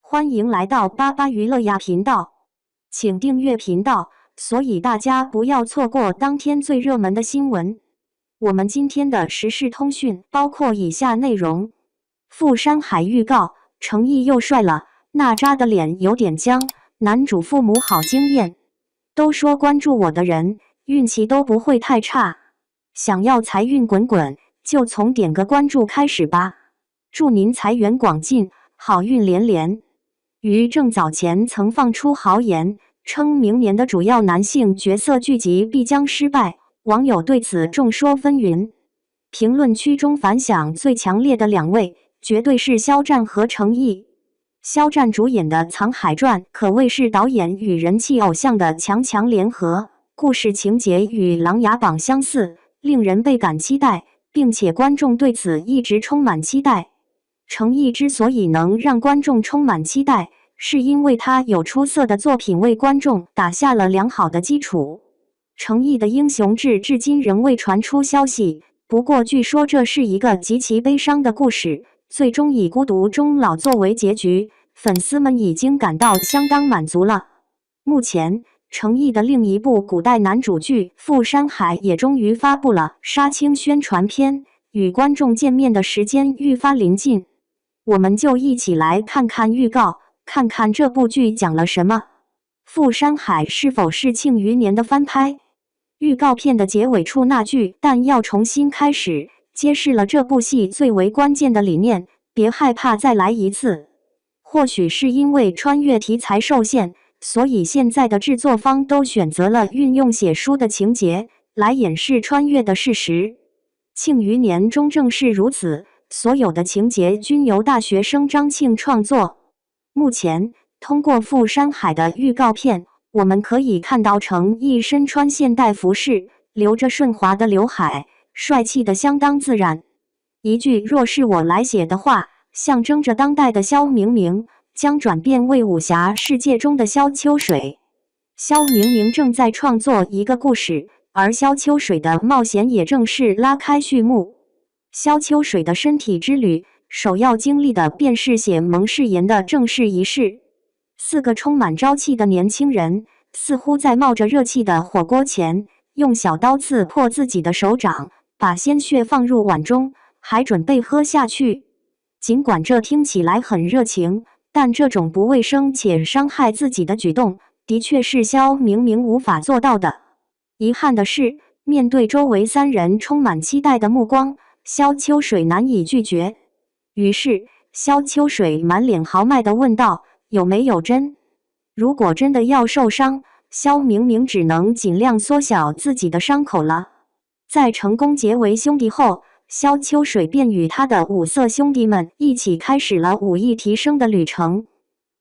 欢迎来到巴巴娱乐呀频道，请订阅频道，所以大家不要错过当天最热门的新闻。我们今天的时事通讯包括以下内容：富山海预告，诚意又帅了，娜扎的脸有点僵，男主父母好惊艳。都说关注我的人运气都不会太差，想要财运滚滚，就从点个关注开始吧。祝您财源广进，好运连连。于正早前曾放出豪言，称明年的主要男性角色剧集必将失败，网友对此众说纷纭。评论区中反响最强烈的两位，绝对是肖战和成毅。肖战主演的《藏海传》可谓是导演与人气偶像的强联合，故事情节与《琅琊榜》相似，令人倍感期待，并且观众对此一直充满期待。成毅之所以能让观众充满期待，是因为他有出色的作品为观众打下了良好的基础。成毅的英雄志至今仍未传出消息，不过据说这是一个极其悲伤的故事，最终以孤独终老作为结局，粉丝们已经感到相当满足了。目前，成毅的另一部古代男主剧《富山海》也终于发布了杀青宣传片，与观众见面的时间愈发临近。我们就一起来看看预告，看看这部剧讲了什么。富山海是否是庆余年的翻拍？预告片的结尾处那句但要重新开始，揭示了这部戏最为关键的理念，别害怕再来一次。或许是因为穿越题材受限，所以现在的制作方都选择了运用写书的情节来掩饰穿越的事实。庆余年中正是如此，所有的情节均由大学生张庆创作。目前，通过富山海的预告片，我们可以看到成毅身穿现代服饰，留着顺滑的刘海，帅气的相当自然。一句若是我来写的话，象征着当代的萧明明将转变为武侠世界中的萧秋水。萧明明正在创作一个故事，而萧秋水的冒险也正式拉开序幕。萧秋水的身体之旅，首要经历的便是写蒙誓言的正式仪式。四个充满朝气的年轻人，似乎在冒着热气的火锅前，用小刀刺破自己的手掌，把鲜血放入碗中，还准备喝下去。尽管这听起来很热情，但这种不卫生且伤害自己的举动，的确是萧明明无法做到的。遗憾的是，面对周围三人充满期待的目光，萧秋水难以拒绝。于是，萧秋水满脸豪迈地问道：“有没有针？”如果真的要受伤，萧明明只能尽量缩小自己的伤口了。在成功结为兄弟后，萧秋水便与他的五色兄弟们一起开始了武艺提升的旅程。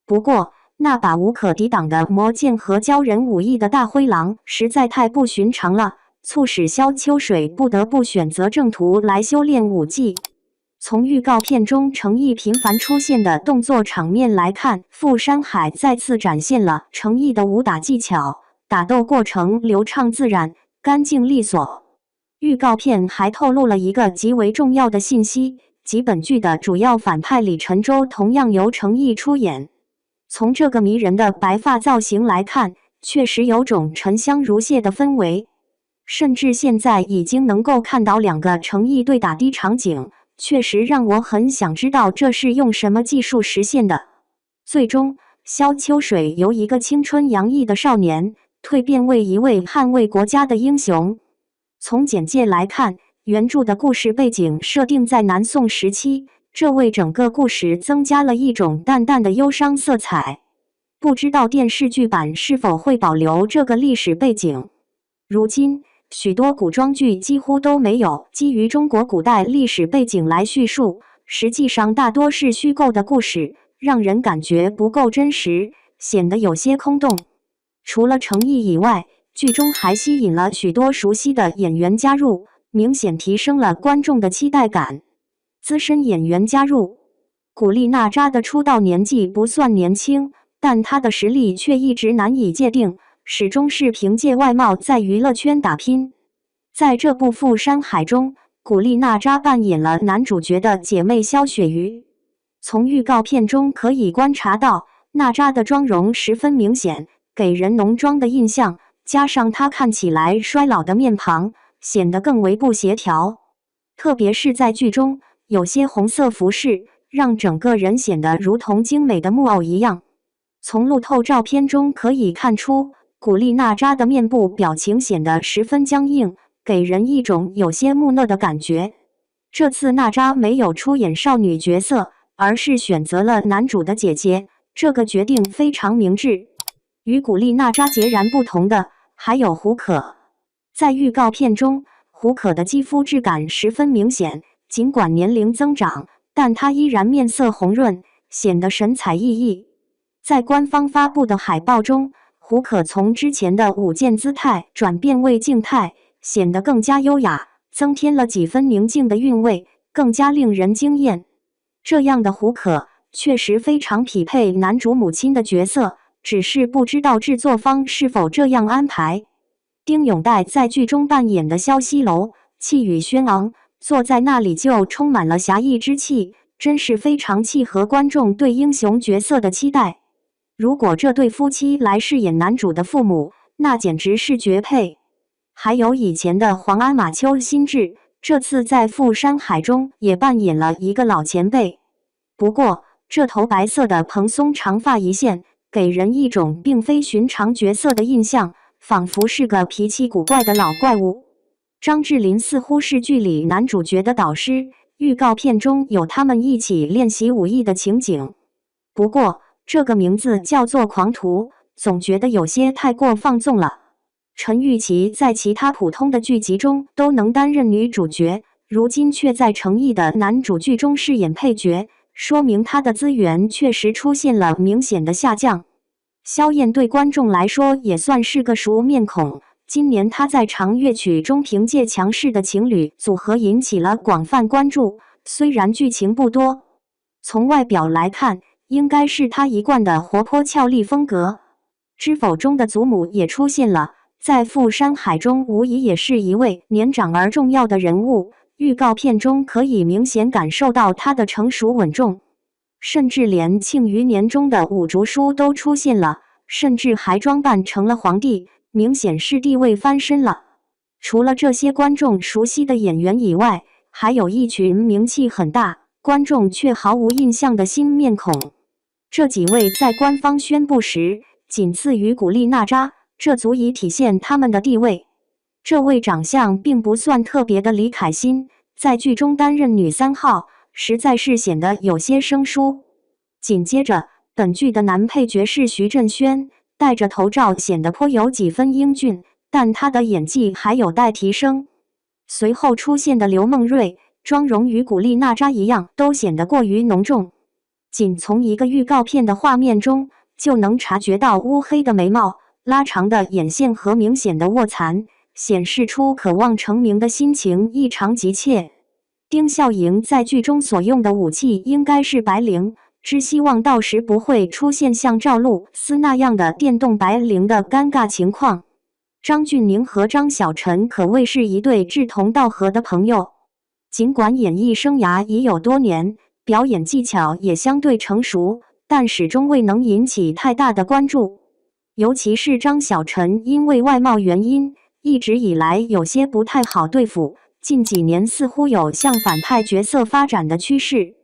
不过，那把无可抵挡的魔剑和教人武艺的大灰狼实在太不寻常了，促使萧秋水不得不选择正途来修炼武技。从预告片中成毅频繁出现的动作场面来看，富山海再次展现了成毅的武打技巧，打斗过程流畅自然，干净利索。预告片还透露了一个极为重要的信息，即本剧的主要反派李晨舟同样由成毅出演。从这个迷人的白发造型来看，确实有种沉香如屑的氛围。甚至现在已经能够看到两个成毅对打的场景，确实让我很想知道这是用什么技术实现的。最终，萧秋水由一个青春洋溢的少年，蜕变为一位捍卫国家的英雄。从简介来看，原著的故事背景设定在南宋时期，这为整个故事增加了一种淡淡的忧伤色彩。不知道电视剧版是否会保留这个历史背景。如今，许多古装剧几乎都没有基于中国古代历史背景来叙述，实际上大多是虚构的故事，让人感觉不够真实，显得有些空洞。除了成毅以外，剧中还吸引了许多熟悉的演员加入，明显提升了观众的期待感。资深演员加入，古力娜扎的出道年纪不算年轻，但她的实力却一直难以界定，始终是凭借外貌在娱乐圈打拼。在这部《富山海》中，古力娜扎扮演了男主角的姐妹萧雪瑜。从预告片中可以观察到，娜扎的妆容十分明显，给人浓妆的印象，加上她看起来衰老的面庞，显得更为不协调。特别是在剧中，有些红色服饰让整个人显得如同精美的木偶一样。从路透照片中可以看出，古力娜扎的面部表情显得十分僵硬，给人一种有些木讷的感觉。这次娜扎没有出演少女角色，而是选择了男主的姐姐，这个决定非常明智。与古力娜扎截然不同的还有胡可。在预告片中，胡可的肌肤质感十分明显，尽管年龄增长，但她依然面色红润，显得神采奕奕。在官方发布的海报中，胡可从之前的舞剑姿态转变为静态，显得更加优雅，增添了几分宁静的韵味，更加令人惊艳。这样的胡可确实非常匹配男主母亲的角色，只是不知道制作方是否这样安排。丁永岱在剧中扮演的萧西楼，气宇轩昂，坐在那里就充满了侠义之气，真是非常契合观众对英雄角色的期待。如果这对夫妻来饰演男主的父母，那简直是绝配。还有以前的皇阿玛丘心志，这次在《富山海》中也扮演了一个老前辈。不过，这头白色的蓬松长发一现，给人一种并非寻常角色的印象，仿佛是个脾气古怪的老怪物。张智霖似乎是剧里男主角的导师，预告片中有他们一起练习武艺的情景。不过，这个名字叫做狂徒，总觉得有些太过放纵了。陈钰琪在其他普通的剧集中都能担任女主角，如今却在诚意的男主剧中饰演配角，说明她的资源确实出现了明显的下降。萧燕对观众来说也算是个熟面孔，今年她在长乐曲中凭借强势的情侣组合引起了广泛关注，虽然剧情不多，从外表来看，应该是她一贯的活泼俏丽风格。知否中的祖母也出现了，在《富山海》中无疑也是一位年长而重要的人物，预告片中可以明显感受到她的成熟稳重，甚至连庆余年中的武竹叔都出现了，甚至还装扮成了皇帝，明显是地位翻身了。除了这些观众熟悉的演员以外，还有一群名气很大，观众却毫无印象的新面孔。这几位在官方宣布时仅次于古力娜扎，这足以体现他们的地位。这位长相并不算特别的李凯欣，在剧中担任女3号，实在是显得有些生疏。紧接着，本剧的男配角是徐振轩，戴着头罩显得颇有几分英俊，但他的演技还有待提升。随后出现的刘梦瑞，妆容与古力娜扎一样，都显得过于浓重。仅从一个预告片的画面中，就能察觉到乌黑的眉毛、拉长的眼线和明显的卧蚕，显示出渴望成名的心情异常急切。丁孝莹在剧中所用的武器应该是白绫，只希望到时不会出现像赵露思那样的电动白绫的尴尬情况。张峻宁和张小晨可谓是一对志同道合的朋友，尽管演艺生涯已有多年，表演技巧也相对成熟，但始终未能引起太大的关注。尤其是张小晨因为外貌原因，一直以来有些不太好对付，近几年似乎有向反派角色发展的趋势。